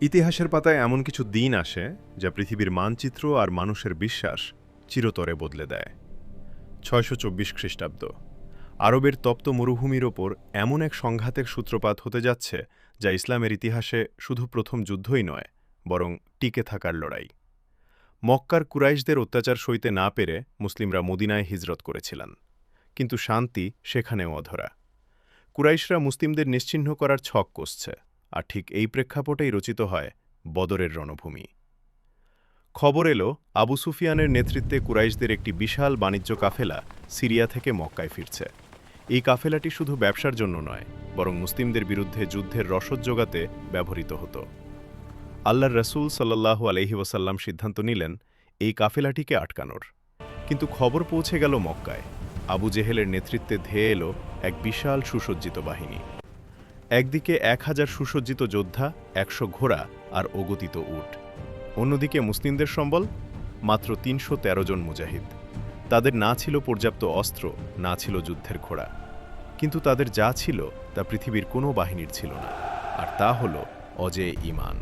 ইতিহাসের পাতায় এমন কিছু দিন আসে যা পৃথিবীর মানচিত্র আর মানুষের বিশ্বাস চিরতরে বদলে দেয়। ৬২৪ খ্রিস্টাব্দ, আরবের তপ্ত মরুভূমির ওপর এমন এক সংঘাতের সূত্রপাত হতে যাচ্ছে যা ইসলামের ইতিহাসে শুধু প্রথম যুদ্ধই নয়, বরং টিকে থাকার লড়াই। মক্কার কুরাইশদের অত্যাচার সইতে না পেরে মুসলিমরা মদিনায় হিজরত করেছিলেন, কিন্তু শান্তি সেখানেও অধরা। কুরাইশরা মুসলিমদের নিশ্চিহ্ন করার ছক কষছে, আর ঠিক এই প্রেক্ষাপটেই রচিত হয় বদরের রণভূমি। খবর এলো আবু সুফিয়ানের নেতৃত্বে কুরাইশদের একটি বিশাল বাণিজ্য কাফেলা সিরিয়া থেকে মক্কায় ফিরছে। এই কাফেলাটি শুধু ব্যবসার জন্য নয়, বরং মুসলিমদের বিরুদ্ধে যুদ্ধের রসদ জোগাতে ব্যবহৃত হতো। আল্লাহর রসুল সাল্লাল্লাহু আলাইহি ওয়াসাল্লাম সিদ্ধান্ত নিলেন এই কাফেলাটিকে আটকানোর। কিন্তু খবর পৌঁছে গেল মক্কায়। আবু জেহেলের নেতৃত্বে ধেয়ে এলো এক বিশাল সুসজ্জিত বাহিনী। একদিকে ১,০০০ সুসজ্জিত যোদ্ধা, ১০০ ঘোড়া আর অগতিত উট। অন্যদিকে মুসলিমদের সম্বল মাত্র ৩১৩ জন মুজাহিদ। তাদের না ছিল পর্যাপ্ত অস্ত্র, না ছিল যুদ্ধের ঘোড়া, কিন্তু তাদের যা ছিল তা পৃথিবীর কোনো বাহিনীর ছিল না, আর তা হল অজেয় ঈমান।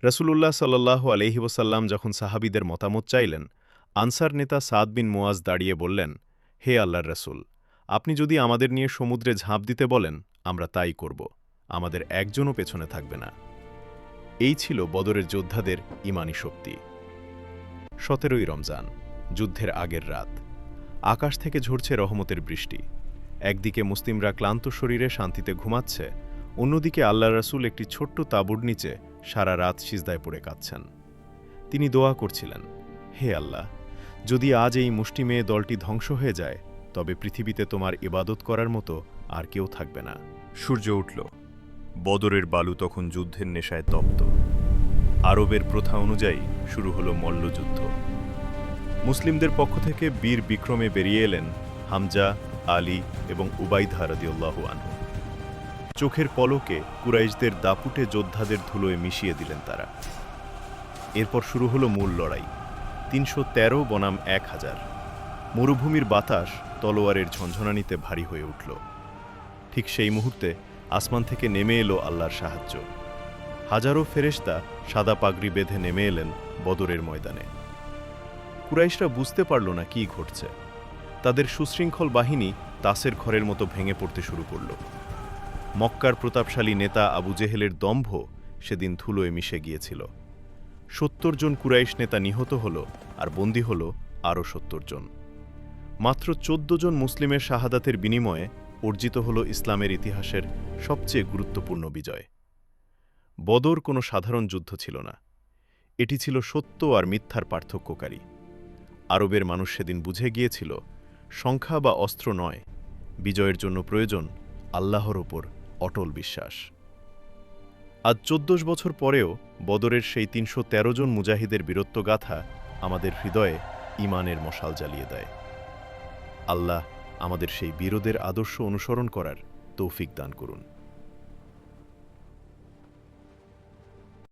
রাসূলুল্লাহ সাল্লাল্লাহু আলাইহি ওয়াসাল্লাম যখন সাহাবীদের মতামত চাইলেন, আনসার নেতা সাদ বিন মুয়াজ দাঁড়িয়ে বললেন, হে আল্লাহর রাসূল, আপনি যদি আমাদের নিয়ে সমুদ্রে ঝাঁপ দিতে বলেন, আমরা তাই করব, আমাদের একজনও পেছনে থাকবে না। এই ছিল বদরের যোদ্ধাদের ঈমানী শক্তি। ১৭ই রমজান, যুদ্ধের আগের রাত। আকাশ থেকে ঝরছে রহমতের বৃষ্টি। একদিকে মুসলিমরা ক্লান্ত শরীরে শান্তিতে ঘুমাচ্ছে, অন্যদিকে আল্লাহর রাসূল একটি ছোট্ট তাঁবুর নিচে সারা রাত সিজদায় পড়ে কাঁদছেন। তিনি দোয়া করছিলেন, হে আল্লাহ, যদি আজ এই মুষ্টিমেয় দলটি ধ্বংস হয়ে যায়, তবে পৃথিবীতে তোমার ইবাদত করার মতো আর কেউ থাকবে না। সূর্য উঠল। বদরের বালু তখন যুদ্ধের নেশায় তপ্ত। আরবের প্রথা অনুযায়ী শুরু হল মল্লযুদ্ধ। মুসলিমদের পক্ষ থেকে বীর বিক্রমে বেরিয়ে এলেন হামজা, আলী এবং উবাইদা রাদিয়াল্লাহু আনহু। চোখের পলকে কুরাইশদের দাপুটে যোদ্ধাদের ধুলোয় মিশিয়ে দিলেন তারা। এরপর শুরু হল মূল লড়াই। ৩১৩ বনাম ১,০০০। মরুভূমির বাতাস তলোয়ারের ঝনঝনানিতে ভারী হয়ে উঠল। ঠিক সেই মুহূর্তে আসমান থেকে নেমে এলো আল্লাহর সাহায্য। হাজারো ফেরেশতা সাদা পাগড়ি বেঁধে নেমে এলেন বদরের ময়দানে। কুরাইশরা বুঝতে পারল না কি ঘটছে। তাদের সুশৃঙ্খল বাহিনী তাসের ঘরের মতো ভেঙে পড়তে শুরু করল। মক্কার প্রতাপশালী নেতা আবু জেহেলের দম্ভ সেদিন ধুলোয় মিশে গিয়েছিল। ৭০ জন কুরাইশ নেতা নিহত হল, আর বন্দী হল আরও ৭০ জন। মাত্র ১৪ জন মুসলিমের শাহাদাতের বিনিময়ে অর্জিত হল ইসলামের ইতিহাসের সবচেয়ে গুরুত্বপূর্ণ বিজয়। বদর কোনো সাধারণ যুদ্ধ ছিল না, এটি ছিল সত্য আর মিথ্যার পার্থক্যকারী। আরবের মানুষ সেদিন বুঝে গিয়েছিল, সংখ্যা বা অস্ত্র নয়, বিজয়ের জন্য প্রয়োজন আল্লাহর ওপর অটল বিশ্বাস। আজ ১৪ বছর পরেও বদরের সেই ৩১৩ জন মুজাহিদের বীরত্বগাথা আমাদের হৃদয়ে ঈমানের মশাল জ্বালিয়ে দেয়। আল্লাহ আমাদের সেই বীরদের আদর্শ অনুসরণ করার তৌফিক দান করুন।